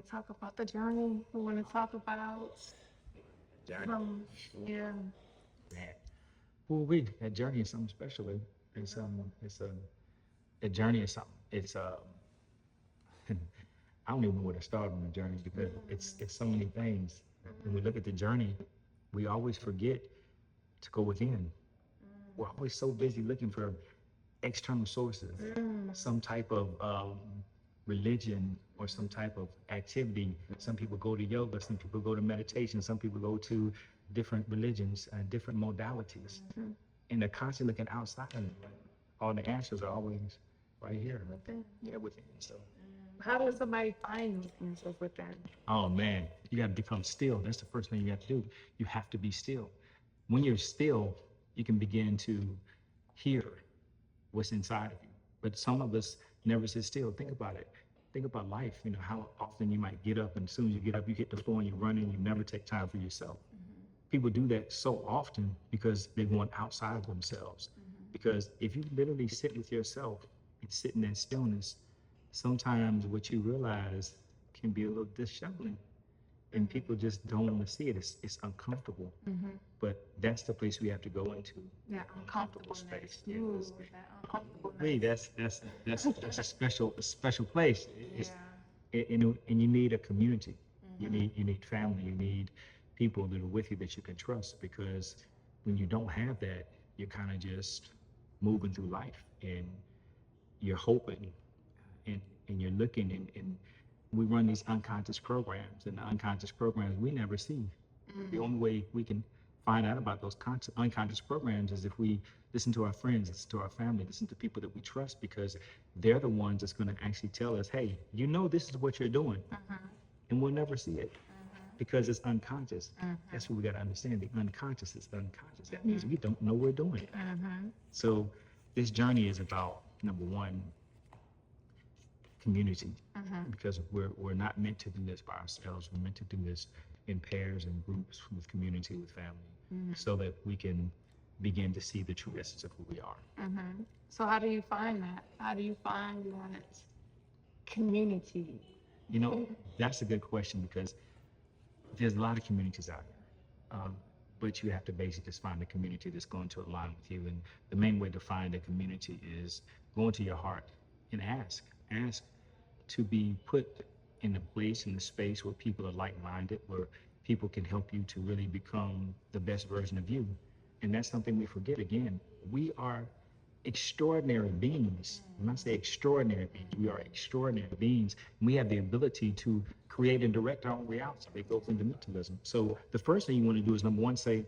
talk about the journey. We want to talk about Journey. yeah. Man. Well, that journey is something special. It's a journey is something. I don't even know where to start on the journey because it's so many things. When we look at the journey, we always forget to go within. We're always so busy looking for external sources, some type of religion or some type of activity. Some people go to yoga, some people go to meditation, some people go to different religions and different modalities. And they're constantly looking outside of it. All the answers are always right here. Within. Yeah, within. So, How does somebody find those answers within? oh man, you got to become still. That's the first thing you have to do. You have to be still. When you're still, you can begin to hear what's inside of you. But some of us never sit still. Think about it. Think about life. You know, how often you might get up, and as soon as you get up, you hit the floor and you're running. You never take time for yourself. People do that so often because they want outside of themselves. Because if you literally sit with yourself and sit in that stillness, sometimes what you realize can be a little disheveling. And people just don't want to see it. It's uncomfortable. But that's the place we have to go into. That uncomfortable space. Ooh, that uncomfortableness. Really, that's a special place. It's, Yeah. and you need a community. You need family. You need people that are with you that you can trust. Because when you don't have that, you're kind of just moving through life and you're hoping and you're looking and we run these unconscious programs, and the unconscious programs we never see. The only way we can find out about those unconscious programs is if we listen to our friends, listen to our family, listen to people that we trust, because they're the ones that's going to actually tell us, hey, you know this is what you're doing, and we'll never see it because it's unconscious. That's what we got to understand. The unconscious is unconscious. That means we don't know we're doing it. So this journey is about, number one, community, because we're not meant to do this by ourselves. We're meant to do this in pairs and groups with community, with family, so that we can begin to see the true essence of who we are. So how do you find that? How do you find that community? You know, that's a good question because there's a lot of communities out here. But you have to basically just find a community that's going to align with you. And the main way to find a community is go into your heart and ask. Ask to be put in a place, in a space where people are like-minded, where people can help you to really become the best version of you. And that's something we forget. Again, we are extraordinary beings. When I say extraordinary beings, we are extraordinary beings. We have the ability to create and direct our own reality. It goes into mentalism. So the first thing you want to do is, number one, say,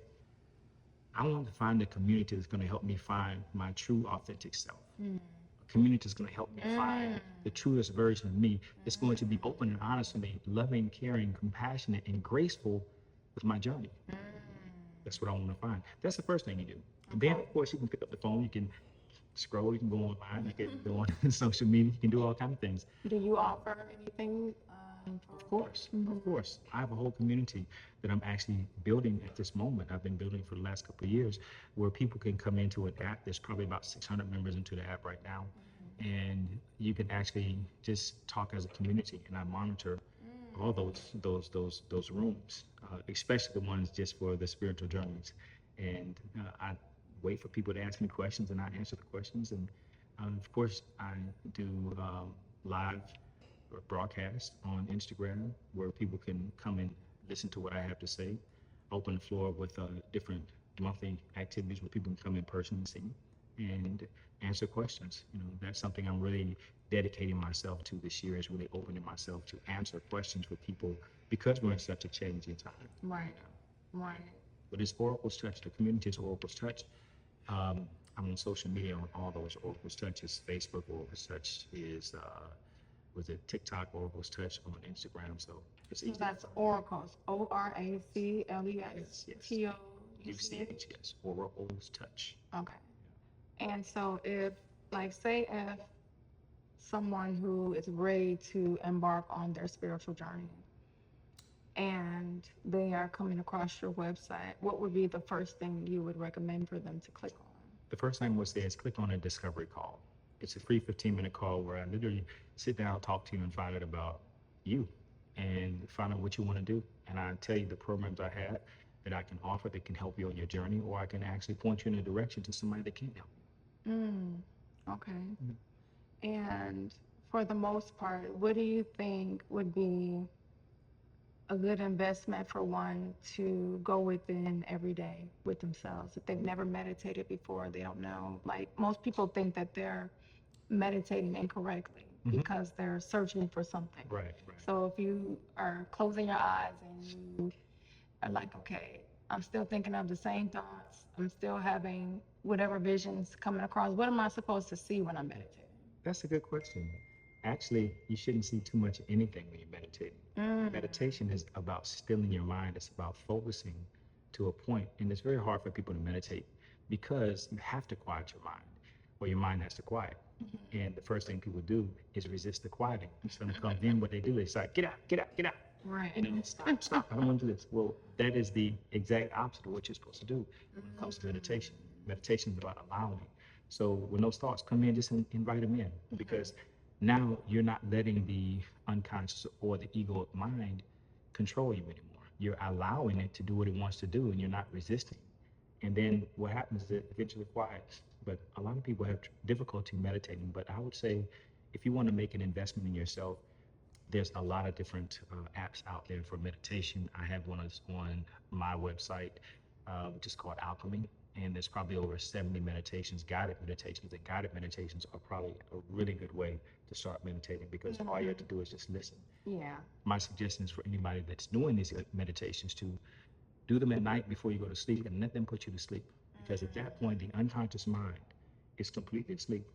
I want to find a community that's going to help me find my true, authentic self. A community that's going to help me find the truest version of me. It's going to be open and honest with me, loving, caring, compassionate, and graceful with my journey. That's what I want to find. That's the first thing you do. And then, of course, you can pick up the phone, you can scroll, you can go online, you can go on social media, you can do all kinds of things. Do you offer anything? Of course. I have a whole community that I'm actually building at this moment. I've been building for the last couple of years, where people can come into an app. There's probably about 600 members into the app right now. And you can actually just talk as a community, and I monitor all those rooms, especially the ones just for the spiritual journeys. And I wait for people to ask me questions, and I answer the questions. And of course, I do live or broadcast on Instagram, where people can come and listen to what I have to say. Open the floor with different monthly activities where people can come in person and see and answer questions. You know, that's something I'm really dedicating myself to this year, is really opening myself to answer questions with people, because we're in such a changing time. Right. Right. But it's Oracle's Touch. The community is Oracle's Touch. I'm on social media on all those. Oracle's Touch is Facebook. Oracle's Touch is was it TikTok? Oracle's Touch on Instagram. So it's easy. So that's Oracle's. ORACLES. Yes. TOUCH. Yes. Oracle's Touch. Okay. And so if, like, say if someone who is ready to embark on their spiritual journey and they are coming across your website, what would be the first thing you would recommend for them to click on? The first thing I would say is click on a discovery call. It's a free 15-minute call where I literally sit down, talk to you, and find out about you. and find out what you want to do. And I tell you the programs I have that I can offer that can help you on your journey, or I can actually point you in a direction to somebody that can help Mm, okay. you. And for the most part, what do you think would be a good investment for one to go within every day with themselves? If they've never meditated before, they don't know. Like most people think that they're meditating incorrectly Mhm. because they're searching for something. Right, right. So if you are closing your eyes and you are like, okay, I'm still thinking of the same thoughts, I'm still having whatever visions coming across, what am I supposed to see when I'm meditating? That's a good question. Actually, you shouldn't see too much of anything when you're meditating. Meditation is about stilling your mind. It's about focusing to a point. And it's very hard for people to meditate because you have to quiet your mind, or your mind has to quiet. And the first thing people do is resist the quieting. So when it comes in, what they do is like, get out, get out, get out. Right. You know, stop, stop. I don't want to do this. Well, that is the exact opposite of what you're supposed to do when it comes to meditation. Meditation is about allowing. So when those thoughts come in, just invite them in, because now you're not letting the unconscious or the ego mind control you anymore. You're allowing it to do what it wants to do, and you're not resisting. And then what happens is it eventually quiets. But a lot of people have difficulty meditating. But I would say if you want to make an investment in yourself, there's a lot of different apps out there for meditation. I have one on my website, which is called Alchemy. And there's probably over 70 meditations, guided meditations. And guided meditations are probably a really good way to start meditating, because all you have to do is just listen. Yeah. My suggestion is for anybody that's doing these meditations to do them at night before you go to sleep, and let them put you to sleep. Because at that point, the unconscious mind is completely asleep,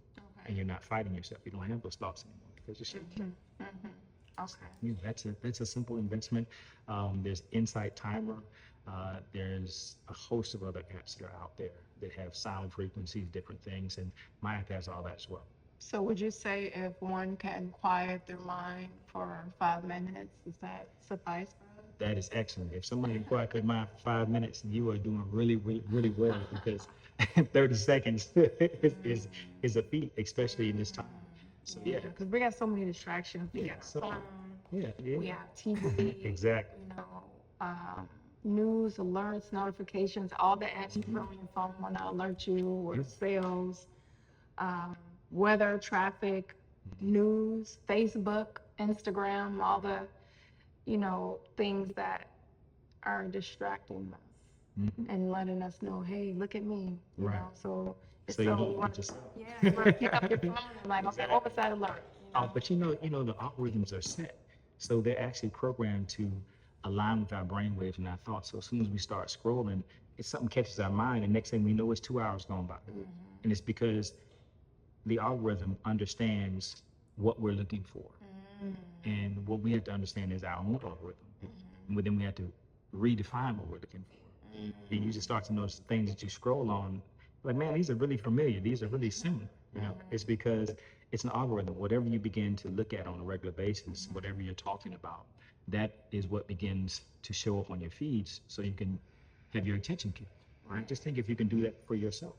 and you're not fighting yourself. You don't have those thoughts anymore because you're sleeping. Okay. Yeah, that's a simple investment. There's Insight Timer. There's a host of other apps that are out there that have sound frequencies, different things, and my app has all that as well. So would you say if one can quiet their mind for 5 minutes, does that suffice for us? That is excellent. If somebody can quiet their mind for 5 minutes, you are doing really, really, really well, because 30 seconds is a feat, especially in this time. So yeah, Because we got so many distractions. We got so phone, yeah, yeah, we have TV, exactly. um, news, alerts, notifications, all the apps you put on your phone want to alert you, or sales, um, weather, traffic, news, Facebook, Instagram, all the, things that are distracting us Mhm. and letting us know, hey, look at me, Right. So it's So you so don't you want want to, yourself. yeah, you want to pick up your phone and like, okay, Exactly. oversight alert, But the algorithms are set, so they're actually programmed to align with our brain waves and our thoughts. So as soon as we start scrolling, it's something catches our mind, and next thing we know, it's 2 hours gone by, and it's because the algorithm understands what we're looking for, and what we have to understand is our own algorithm. But then we have to redefine what we're looking for. And you just start to notice the things that you scroll on, like, man, these are really familiar. These are really similar. It's because it's an algorithm. Whatever you begin to look at on a regular basis, whatever you're talking about, that is what begins to show up on your feeds, so you can have your attention killed. Right? Just think if you can do that for yourself.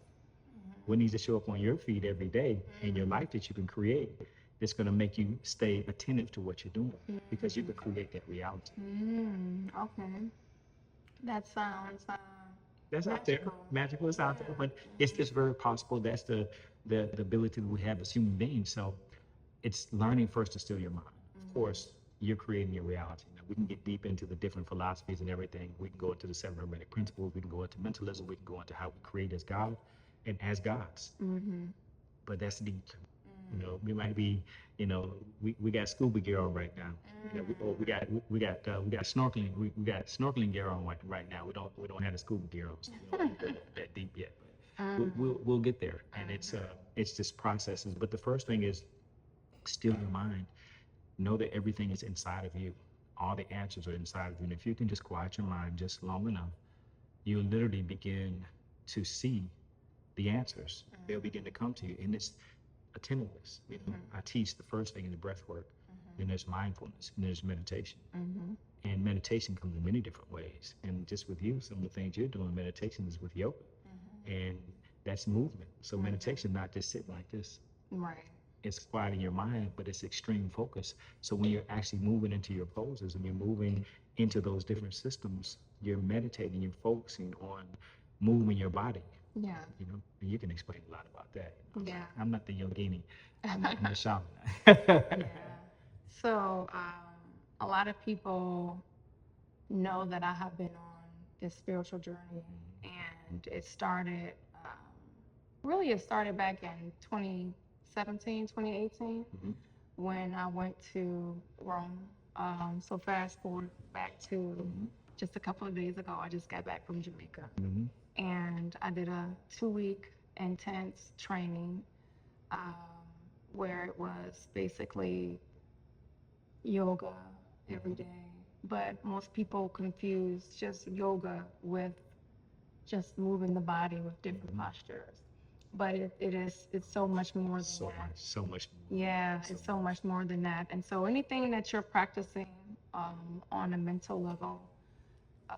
What needs to show up on your feed every day in your life that you can create, that's going to make you stay attentive to what you're doing, because you can create that reality. Okay. That sounds That's out there. Magical is out there, but it's just very possible. That's the ability that we have as human beings. So it's learning first to still your mind. Of course, you're creating your reality. Now, we can get deep into the different philosophies and everything. We can go into the 7 hermetic principles. We can go into mentalism. We can go into how we create as God and as gods. But that's deep. We might be, we got scuba gear on right now. We got snorkeling. We got snorkeling gear on right now. We don't have the scuba gear on, so we don't go that deep yet. But we'll get there, and it's just processes. But the first thing is still your mind. Know that everything is inside of you. All the answers are inside of you, and if you can just quiet your mind just long enough, you'll literally begin to see the answers. They'll begin to come to you, and it's attentiveness. I teach the first thing is breath work, then there's mindfulness, and there's meditation. And meditation comes in many different ways. And just with you, some of the things you're doing, meditation is with yoga, and that's movement. So meditation, not just sitting like this. right. it's quieting your mind, but it's extreme focus. So when you're actually moving into your poses and you're moving into those different systems, you're meditating, you're focusing on moving your body. Yeah. You know, and you can explain a lot about that. Yeah. I'm not the yogini. I'm the shaman. Yeah. So, a lot of people know that I have been on this spiritual journey, and it started, really, it started back in 2017, 2018, when I went to Rome. So fast forward back to just a couple of days ago, I just got back from Jamaica, and I did a 2-week intense training, um, where it was basically yoga every day. But most people confuse just yoga with just moving the body with different postures. But it's so much more than that. So much more. Yeah, it's so much more than that. And so anything that you're practicing, on a mental level,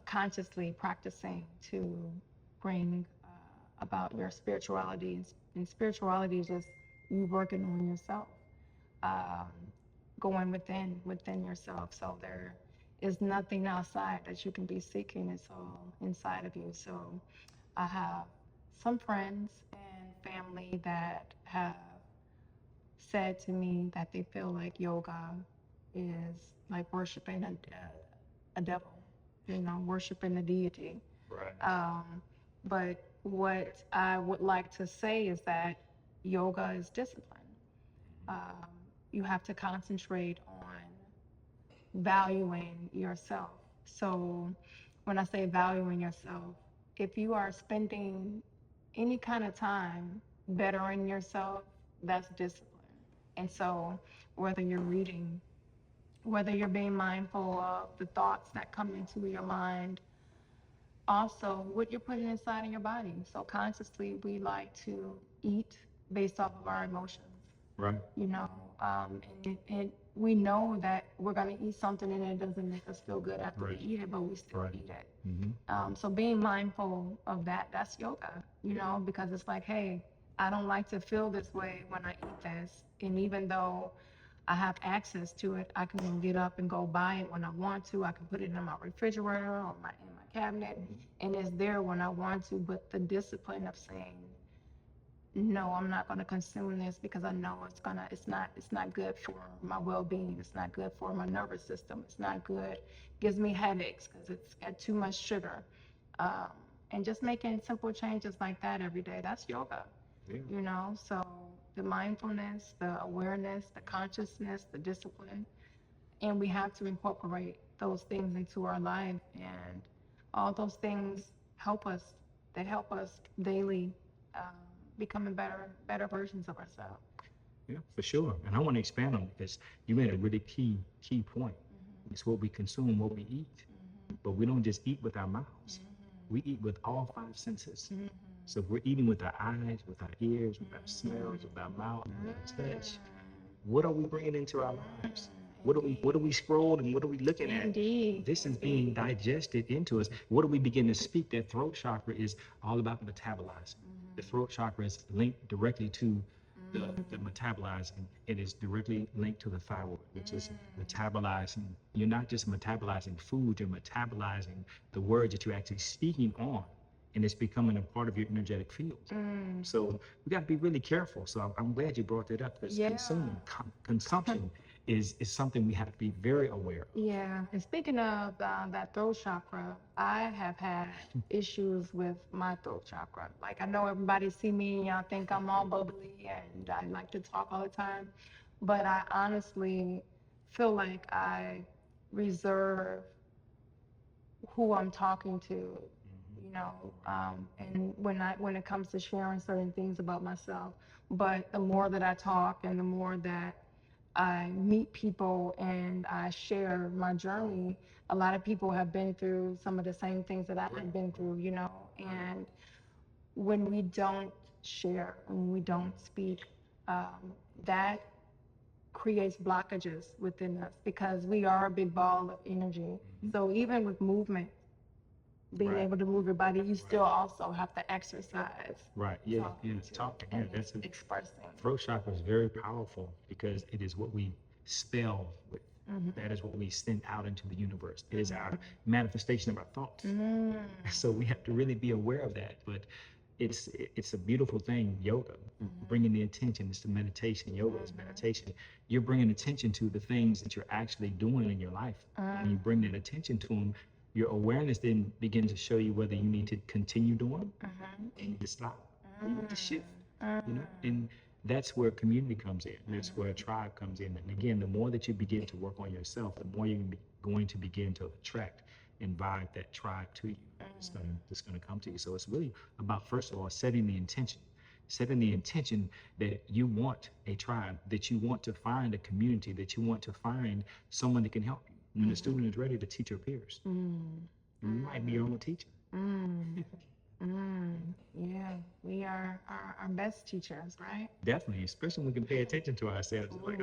consciously practicing to bring, about your spirituality, and spirituality is just you working on yourself, um, going within yourself. So there is nothing outside that you can be seeking. It's all inside of you. So I have some friends and family that have said to me that they feel like yoga is like worshiping a devil, worshiping a deity. Right. But what I would like to say is that yoga is discipline. Um, you have to concentrate on valuing yourself. So when I say valuing yourself, if you are spending any kind of time bettering yourself, that's discipline. And so whether you're reading, whether you're being mindful of the thoughts that come into your mind, also what you're putting inside of your body. So consciously, we like to eat based off of our emotions. Right. And we know that we're going to eat something and it doesn't make us feel good after we eat it, but we still eat it. So being mindful of that, that's yoga, because it's like, hey, I don't like to feel this way when I eat this. And even though I have access to it, I can get up and go buy it when I want to. I can put it in my refrigerator or in my cabinet, and it's there when I want to. But the discipline of saying, no, I'm not going to consume this because I know it's not good for my well-being. It's not good for my nervous system. It's not good. It gives me headaches because it's got too much sugar. Um, and just making simple changes like that every day, that's yoga. Yeah. So the mindfulness, the awareness, the consciousness, the discipline, and we have to incorporate those things into our life, and all those things help us. They help us daily, um, becoming better versions of ourselves. Yeah, for sure. And I want to expand on it because you made a really key point. It's what we consume, what we eat. But we don't just eat with our mouths. We eat with all 5 senses. So if we're eating with our eyes, with our ears, with our smells, with our mouth, with our touch, what are we bringing into our lives? What are we scrolling? What are we looking at? Indeed. This is being digested into us. What do we begin to speak? That throat chakra is all about metabolizing. The throat chakra is linked directly to the metabolizing. It is directly linked to the thyroid, which is metabolizing. You're not just metabolizing food, you're metabolizing the words that you're actually speaking on, and it's becoming a part of your energetic field. So we got to be really careful. So I'm glad you brought that up because consumption is something we have to be very aware of. Yeah, and speaking of that throat chakra, I have had issues with my throat chakra. Like I know everybody see me, y'all think I'm all bubbly and I like to talk all the time, but I honestly feel like I reserve who I'm talking to, and when it comes to sharing certain things about myself. But the more that I talk and the more that I meet people and I share my journey, a lot of people have been through some of the same things that I have been through, and when we don't share, when we don't speak, that creates blockages within us because we are a big ball of energy. So even with movement, being Right. able to move your body, you still also have to exercise. Right. Yeah. Talking Yeah. to Talking. Yeah. and That's it. expressing. Throat chakra is very powerful because it is what we spell with. That is what we send out into the universe. It is our manifestation of our thoughts. So we have to really be aware of that. But it's a beautiful thing. Yoga, bringing the attention. It's the meditation. Yoga is meditation. You're bringing attention to the things that you're actually doing in your life. When you bring that attention to them, your awareness then begins to show you whether you need to continue doing and you need to stop, you need to shift. And that's where community comes in. That's where a tribe comes in. And again, the more that you begin to work on yourself, the more you're going to begin to attract and vibe that tribe to you. It's going to come to you. So it's really about, first of all, setting the intention that you want a tribe, that you want to find a community, that you want to find someone that can help you. When the student is ready to teach her peers, you might be your own teacher. Yeah, we are our best teachers, right? Definitely, especially when we can pay attention to ourselves. It's like,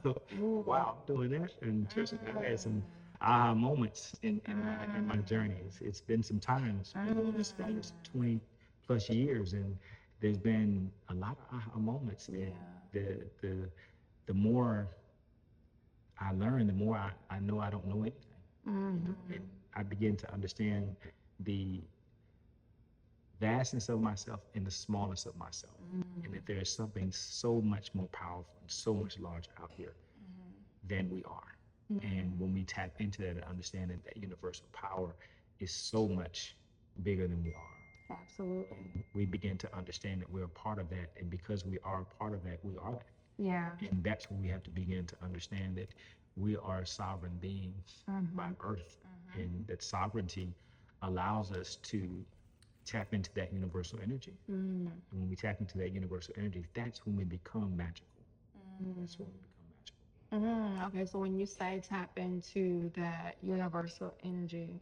oh, wow, I'm doing that. And trust me, I've had some aha moments in my journey. It's been some times, it's almost 20 plus years, and there's been a lot of aha moments. And the more I learn, the more I know I don't know anything. And I begin to understand the vastness of myself and the smallness of myself, and that there is something so much more powerful and so much larger out here than we are. And when we tap into that and understand that universal power is so much bigger than we are, Absolutely. we begin to understand that we're a part of that, and because we are a part of that, we are that. Yeah. And that's when we have to begin to understand that we are sovereign beings by birth, and that sovereignty allows us to tap into that universal energy. And when we tap into that universal energy, that's when we become magical. That's when we become magical. Okay, so when you say tap into that universal energy,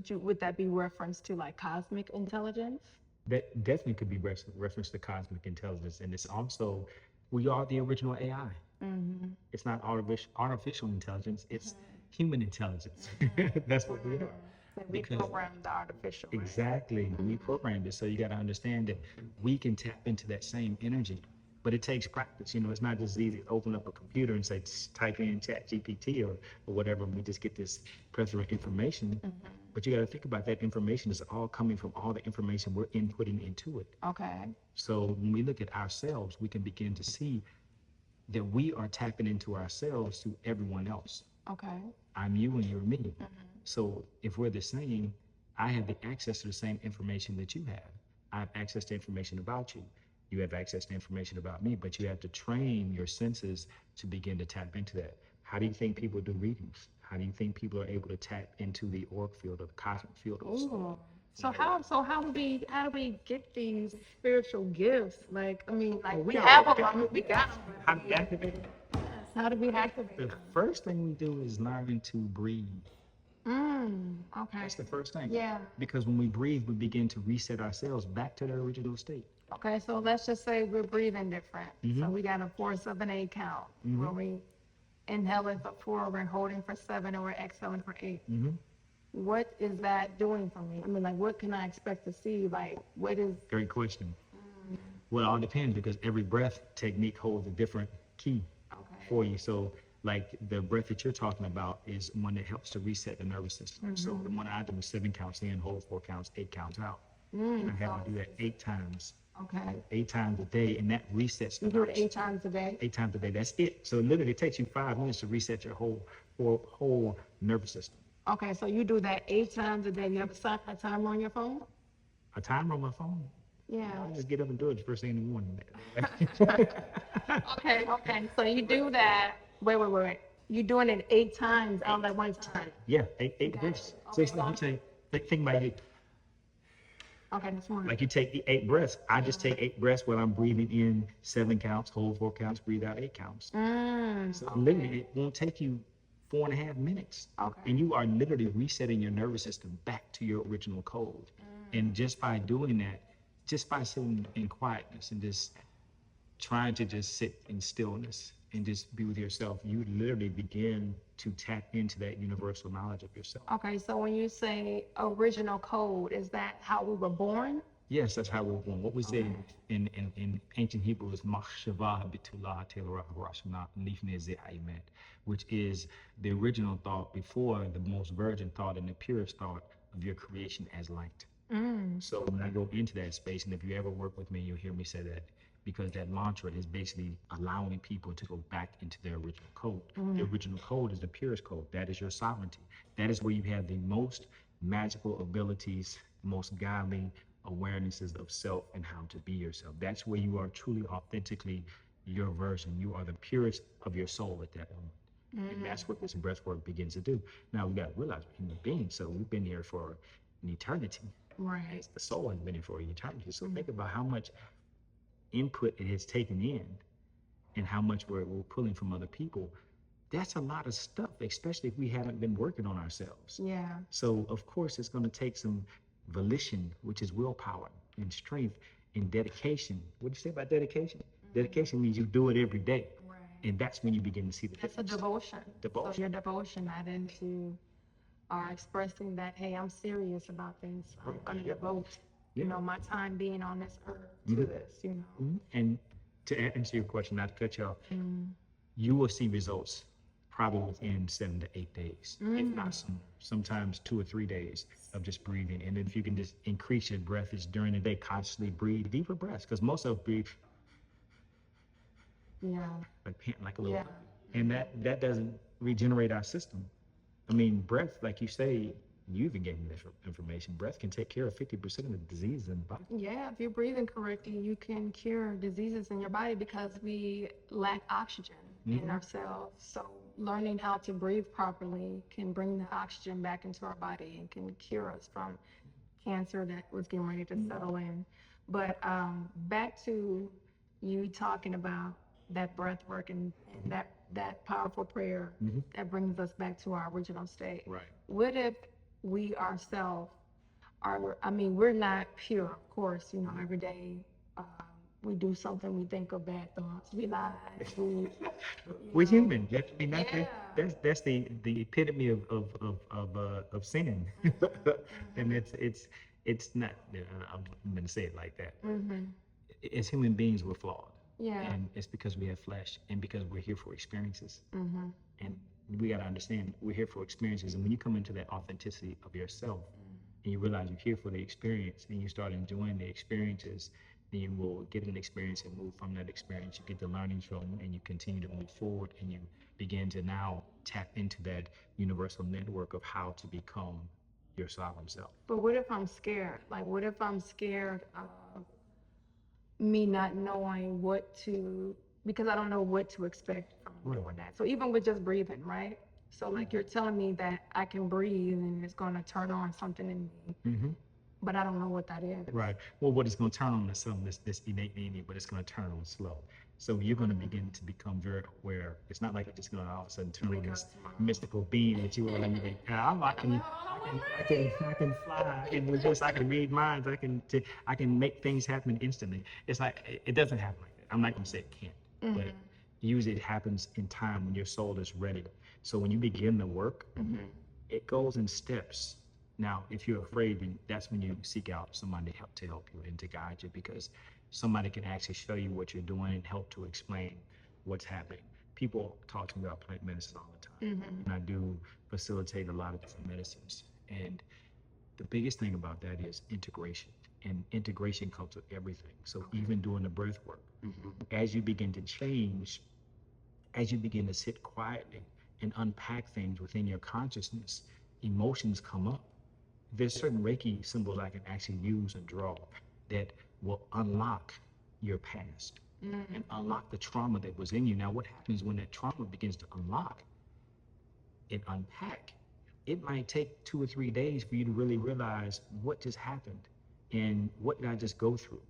would that be reference to like cosmic intelligence? That definitely could be reference to cosmic intelligence, and it's also, we are the original AI. It's not artificial intelligence, it's human intelligence. That's what we are. That we Because program the artificial. Right? exactly, we programmed it. So you got to understand that we can tap into that same energy, but it takes practice. It's not just easy to open up a computer and say, type in chat GPT or whatever, and we just get this plethora of information. But you got to think about that information is all coming from all the information we're inputting into it. Okay. So when we look at ourselves, we can begin to see that we are tapping into ourselves through everyone else. Okay. I'm you and you're me. So if we're the same, I have the access to the same information that you have. I have access to information about you. You have access to information about me, but you have to train your senses to begin to tap into that. How do you think people do readings? How do you think people are able to tap into the auric field or the cosmic field? Ooh. So how do we get these spiritual gifts? Like, I mean, like we have them, I mean, we got them. How do we activate it? How do we activate The them? first thing we do is learn to breathe. Okay. That's the first thing. Yeah. Because when we breathe, we begin to reset ourselves back to their original state. Okay, so let's just say we're breathing different. So we got a 4, 7, 8 count where we inhaling for 4, we're holding for 7, and we're exhaling for 8. What is that doing for me? I mean, like, what can I expect to see? Like, what is... Great question. Well, it all depends because every breath technique holds a different key for you. So, like, the breath that you're talking about is one that helps to reset the nervous system. So the one I do is 7 counts in, hold 4 counts, 8 counts out. And I have to do that 8 times. Okay. 8 times a day, and that resets the You do it nervous 8 times a day? 8 times a day. That's it. So it literally takes you 5 minutes to reset your whole nervous system. Okay, so you do that 8 times a day. You have a timer on your phone? A timer on my phone? Yeah. I just get up and do it the first thing in the morning. Okay. So you do that. Wait. You're doing it 8 times all at one time. Yeah, 8 breaths. So it's like you think about it. Okay, that's one. Like you take the 8 breaths. I just take 8 breaths while I'm breathing in 7 counts, hold 4 counts, breathe out 8 counts. So literally, it won't take you 4.5 minutes. Okay. And you are literally resetting your nervous system back to your original code. And just by doing that, just by sitting in quietness and just trying to just sit in stillness and just be with yourself, you literally begin to tap into that universal knowledge of yourself. Okay, so when you say original code, is that how we were born? Yes, that's how we're born. What we say in ancient Hebrew is machshava bitullah telarah rashna nifne ze'aimet, which is the original thought before the most virgin thought and the purest thought of your creation as light. So when I go into that space, and if you ever work with me, you'll hear me say that, because that mantra is basically allowing people to go back into their original code. The original code is the purest code. That is your sovereignty. That is where you have the most magical abilities, most godly awarenesses of self and how to be yourself. That's where you are truly, authentically your version. You are the purest of your soul at that moment. And that's what this breath work begins to do. Now we got to realize we're human beings, so we've been here for an eternity. Right. The soul has been here for an eternity. So think about how much input it has taken in and how much we're pulling from other people. That's a lot of stuff, especially if we haven't been working on ourselves. Yeah. So of course it's going to take some volition, which is willpower and strength and dedication. What do you say about dedication? Dedication means you do it every day. Right. And that's when you begin to see the That's a difference. devotion. Devotion. So your devotion, that into expressing that, hey, I'm serious about things. I'm going to devote, you know, my time being on this earth to this, you know. And to answer your question, not to cut you off, you will see results probably within 7 to 8 days, if not sooner. Sometimes 2 or 3 days of just breathing. And if you can just increase your breath is during the day, consciously breathe deeper breaths, because most of us breathe like panting like a little puppy. And that doesn't regenerate our system. I mean, breath, like you say, you even gave me this information. Breath can take care of 50% of the diseases in the body. Yeah, if you're breathing correctly, you can cure diseases in your body because we lack oxygen in ourselves. So learning how to breathe properly can bring the oxygen back into our body and can cure us from cancer that was getting ready to settle in. But back to you talking about that breath work and that powerful prayer that brings us back to our original state. Right. What if we ourselves are, I mean, we're not pure, of course, you know, every day we do something, we think of bad thoughts, we lie, we're human. I mean, Yeah. that's the epitome of sin. And it's not, I'm going to say it like that. As human beings, we're flawed. Yeah. And it's because we have flesh and because we're here for experiences. And we got to understand we're here for experiences. And when you come into that authenticity of yourself and you realize you're here for the experience and you start enjoying the experiences, then you will get an experience and move from that experience. You get the learnings from it and you continue to move forward and you begin to now tap into that universal network of how to become your sovereign self. But what if I'm scared? Like, what if I'm scared of me not knowing what to, because I don't know what to expect from doing that. So even with just breathing, right? So like you're telling me that I can breathe and it's going to turn on something in me, but I don't know what that is. Right. Well, what it's going to turn on is something this innate in you, but it's going to turn on slow. So you're going to begin to become very aware. It's not like it's just going to all of a sudden turn on this mystical being that you are like, I can fly, and with this I can read minds, I can make things happen instantly. It's like it doesn't happen like that. I'm not going to say it can't, but usually it happens in time when your soul is ready. So when you begin the work, it goes in steps. Now, if you're afraid, then that's when you seek out somebody to help you and to guide you, because somebody can actually show you what you're doing and help to explain what's happening. People talk to me about plant medicine all the time, and I do facilitate a lot of different medicines. And the biggest thing about that is integration, and integration comes with everything. So even doing the breath work, as you begin to change, as you begin to sit quietly and unpack things within your consciousness, emotions come up. There's certain Reiki symbols I can actually use and draw that will unlock your past and unlock the trauma that was in you. Now, what happens when that trauma begins to unlock and unpack? It might take 2 or 3 days for you to really realize what just happened and what did I just go through.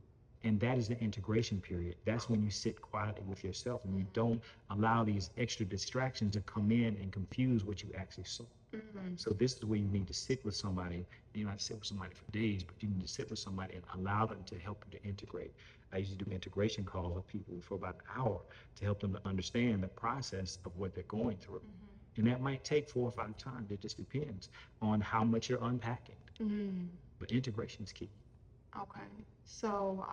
And that is the integration period. That's when you sit quietly with yourself and you don't allow these extra distractions to come in and confuse what you actually saw. So this is where you need to sit with somebody. You don't have to sit with somebody for days, but you need to sit with somebody and allow them to help you to integrate. I usually do integration calls with people for about an hour to help them to understand the process of what they're going through. And that might take 4 or 5 times. It just depends on how much you're unpacking. But integration is key. Okay. So,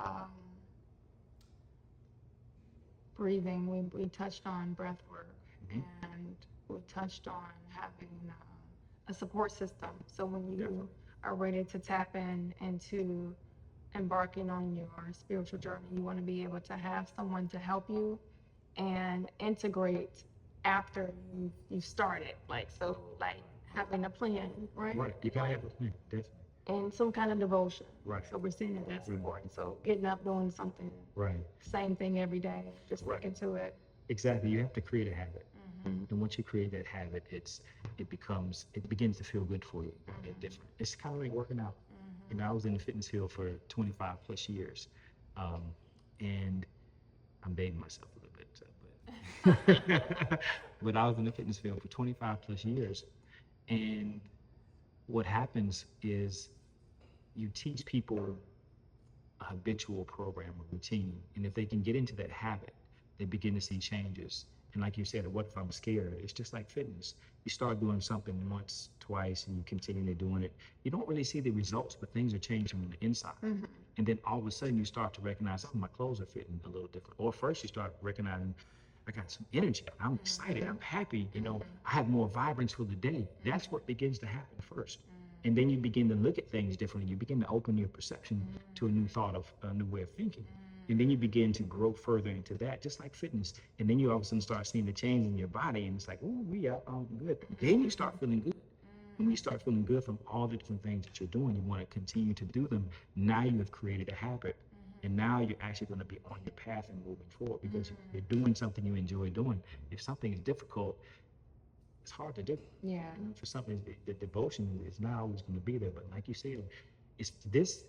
breathing, we touched on breath work, and we touched on having a support system. So when you Definitely. are ready to tap into embarking on your spiritual journey, you want to be able to have someone to help you and integrate after you started. Like, so like having a plan, right? Right. You gotta have a plan, definitely. And some kind of devotion. Right. So we're seeing that that's important. So getting up, doing something, Right. same thing every day, just Right. sticking to it. Exactly. You have to create a habit. And once you create that habit, it begins to feel good for you. It's different. It's kind of like working out. You know, I was in the fitness field for 25 plus years. And I'm dating myself a little bit, but but I was in the fitness field for 25 plus years. And what happens is you teach people a habitual program or routine. And if they can get into that habit, they begin to see changes. And like you said, what if I'm scared? It's just like fitness. You start doing something once, twice, and you continue doing it. You don't really see the results, but things are changing on the inside. And then all of a sudden you start to recognize, oh, my clothes are fitting a little different. Or first you start recognizing, I got some energy. I'm excited. I'm happy. You know, I have more vibrance for the day. That's what begins to happen first. And then you begin to look at things differently. You begin to open your perception to a new thought of a new way of thinking. And then you begin to grow further into that, just like fitness. And then you all of a sudden start seeing the change in your body, and it's like, oh, we are good. Then you start feeling good. And when you start feeling good from all the different things that you're doing, you want to continue to do them. Now you have created a habit. And now you're actually going to be on your path and moving forward because you're doing something you enjoy doing. If something is difficult, it's hard to do. Yeah. You know, for something, the devotion is not always going to be there. But like you said, it's this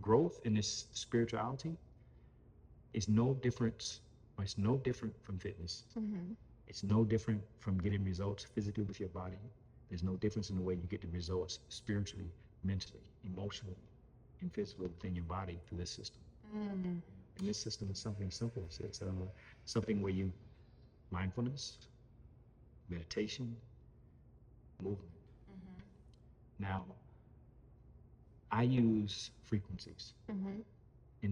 growth in this spirituality is no different, or it's no different from fitness. It's no different from getting results physically with your body. There's no difference in the way you get the results spiritually, mentally, emotionally, and physically within your body through this system. And this system is something simple. It's something where you mindfulness, meditation, movement. Now, I use frequencies, and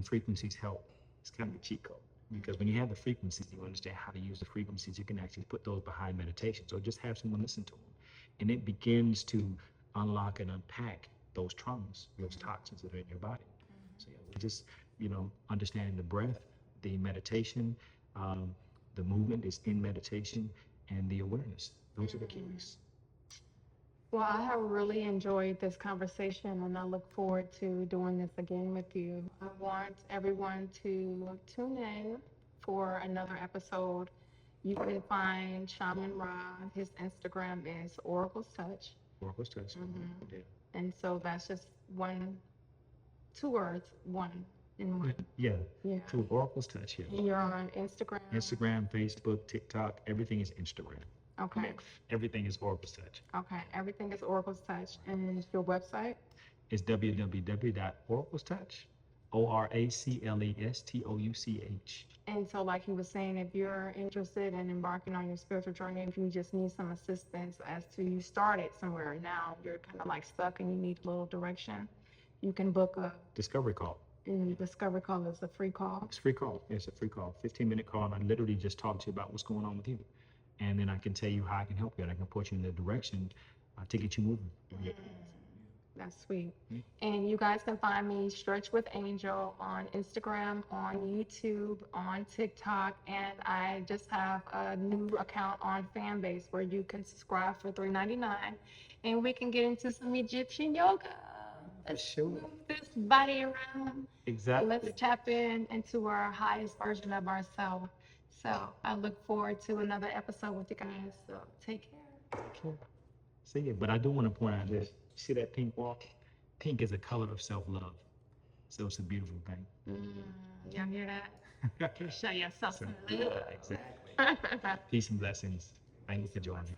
frequencies help. It's kind of a cheat code because when you have the frequencies, you understand how to use the frequencies. You can actually put those behind meditation. So just have someone listen to them, and it begins to unlock and unpack those traumas, those toxins that are in your body. So yeah, just understanding the breath, the meditation, the movement is in meditation, and the awareness. Those are the keys. Well, I have really enjoyed this conversation and I look forward to doing this again with you. I want everyone to tune in for another episode. You can find Shaman Rah. His Instagram is Oracle's Touch. Oracle's Touch. Yeah. And so that's just two words, one in one. Yeah. Yeah. To Oracle's Touch. Yeah. And you're on Instagram. Instagram, Facebook, TikTok. Everything is Instagram. Okay. Everything is Oracle's Touch. Okay. Everything is Oracle's Touch. And your website? It's www.oraclestouch, ORACLESTOUCH. And so, like he was saying, if you're interested in embarking on your spiritual journey, if you just need some assistance as to you started somewhere, now you're kind of like stuck and you need a little direction, you can book a discovery call. And discovery call is a free call. It's a free call. It's a free call. 15-minute call, and I literally just talk to you about what's going on with you. And then I can tell you how I can help you, and I can put you in the direction to get you moving. That's sweet. And you guys can find me Stretch with Angel on Instagram, on YouTube, on TikTok, and I just have a new account on Fanbase where you can subscribe for $3.99, and we can get into some Egyptian yoga. Let's move this body around. Exactly. Let's tap into our highest version of ourselves. So I look forward to another episode with you guys. So take care. Take care. See ya. But I do want to point out this. See that pink wall? Pink is a color of self-love. So it's a beautiful thing. Y'all hear that? Show yourself So, some love. exactly. Peace and blessings. Thank you for joining.